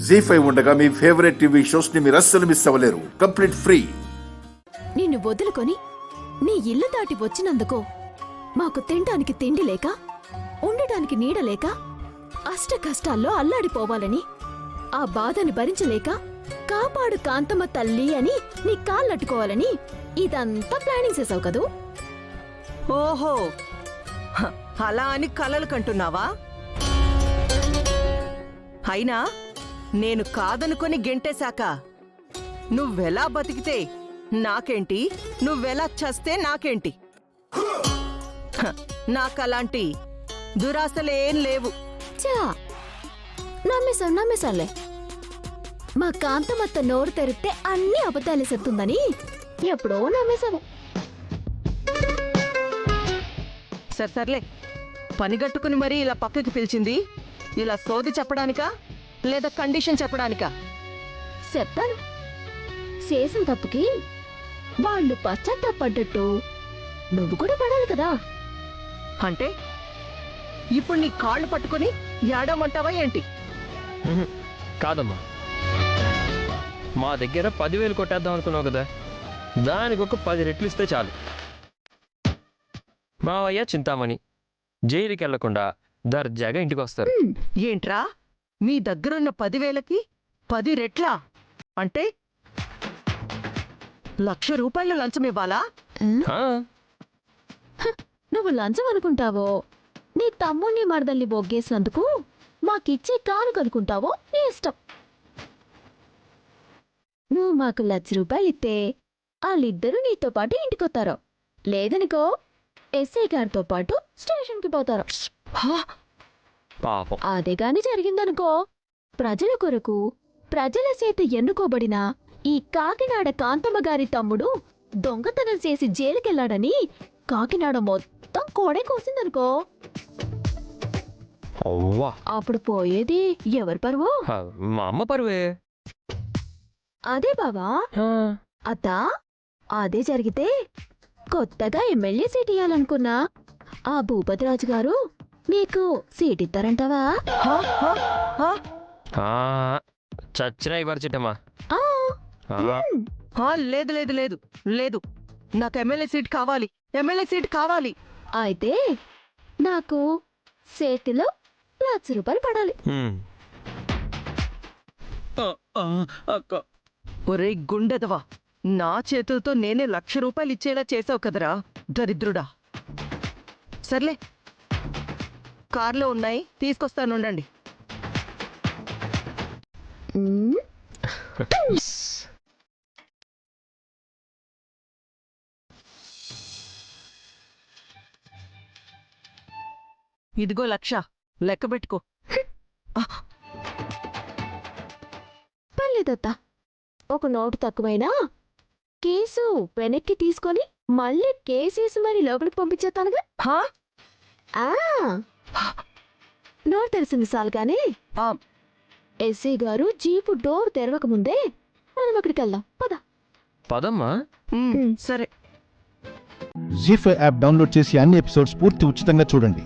జీ5 ఉండగా మీ favourite TV shows ని మీరు అస్సలు మిస్ అవ్వలేరు. Complete free. నిన్ను వదులుకొని నీ ఇల్లు దాటి వచ్చినందుకు మాకు తినడానికి తిండి లేక, ఉండటానికి నీడ లేక, అష్ట కష్టాల్లో అల్లాడిపోవాలని, ఆ బాధని భరించలేక కాపాడు కాంతమ్మ తల్లి అని నీ కాళ్ళట్టుకోవాలని ఇదంతా ప్లానింగ్ చేసావు కదూ? ఓహో, అలా అని కలలు కంటున్నావా? అయినా నేను కాదనుకొని గెంటేశాక నువ్వెలా బతికితే నాకేంటి, నువ్వెలా చస్తే నాకేంటి? నాకలాంటి దురాశలేం లేవు. చా, నమ్మేశానులే. మా కాంతమత్త నోరు తెరిస్తే అన్ని అబద్ధాలు చెప్తుందని ఎప్పుడో నమ్మేశాను. సర్లే, పనిగట్టుకుని మరీ ఇలా పక్కకి పిలిచింది ఇలా సోది చెప్పడానికా లేదా కండిషన్ చెప్పడానికా? చెప్తాను. చేసిన తప్పుకి వాళ్ళు పశ్చాత్తాపడ్డట్టు నువ్వు కూడా పడాలి కదా. అంటే ఇప్పుడు నీ కాళ్ళు పట్టుకుని ఏడమంటావా ఏంటి? కాదమ్మా, మా దగ్గర 10,000 కొట్టేద్దాం అనుకున్నావు కదా, దానికి ఒక 10 రెట్లు ఇస్తే చాలు. మావయ్య చింతామణి జైలుకి వెళ్లకుండా దర్జాగా ఇంటికి వస్తారు. ఏంట్రా, మీ దగ్గరున్న 10,000కి 10 రెట్లా? అంటే 1,00,000 రూపాయల లంచం ఇవ్వాలా? ఆ, నువ్వు లంచం అనుకుంటావో, నీ తమ్ముణ్ణి మరదల్ని బొగ్గేసినందుకు మాకిచ్చే కానుక అనుకుంటావో నీ ఇష్టం. నువ్వు మాకు 1,00,000 రూపాయలు ఇస్తే వాళ్ళిద్దరూ నీతో పాటు ఇంటికొత్తారు. లేదనుకో ఎస్ఐ గారితో పాటు స్టేషన్కి పోతారు. పాపం. అదే గాని జరిగిందనుకో, ప్రజల కొరకు ప్రజల చేత ఎన్నుకోబడిన ఈ కాకినాడ కాంతమ్మ గారి తమ్ముడు దొంగతనం చేసి జైలుకెళ్లాడని కాకినాడ మొత్తం కోడే కోసిందనుకో, అవ్వా, అప్పుడు పోయేది ఎవరి పరువు? మా అమ్మ పరువే. అదే బావా. ఆ, అత్తా, అదే జరిగితే కొత్తగా ఎమ్మెల్యే సీట్ ఇయ్యాలనుకున్నా ఆ భూపతిరాజు గారు నీకు సీట్ ఇస్తారంటావా? ఆ, చచ్చినా ఇవ్వరు చిట్టమ్మా. లేదు లేదు లేదు లేదు, నాకు ఎమ్మెల్యే సీట్ కావాలి, ఎమ్మెల్యే సీట్ కావాలి. అయితే నాకు చేతిలో 1,00,000 రూపాయలు పడాలి. ఒరే గుండెదవా, నా చేతులతో నేనే 1,00,000 రూపాయలు ఇచ్చేలా చేసావు కదరా దరిద్రుడా. సర్లే, కార్లో ఉన్నాయి, తీసుకొస్తానుండండి. ఉమ్, ఇదిగో 1,00,000 లెక్క పెట్టుకో. పర్లేదత్తా, ఒక నోటు తక్కువైనా కేసు వెనక్కి తీసుకొని మళ్ళీ కేసేసి మరి లోపలికి పంపించేస్తానుగా. హా? ఆ, నోరు తెరిసింది చాలుగానే. ఆ, ఎస్ఐ గారు జీపు డోర్ తెరవకముందే మనం అక్కడికి వెళ్దాం పద. పదమ్మా. సరే. జీ5 యాప్ డౌన్లోడ్ చేసి అన్ని ఎపిసోడ్స్ పూర్తి ఉచితంగా చూడండి.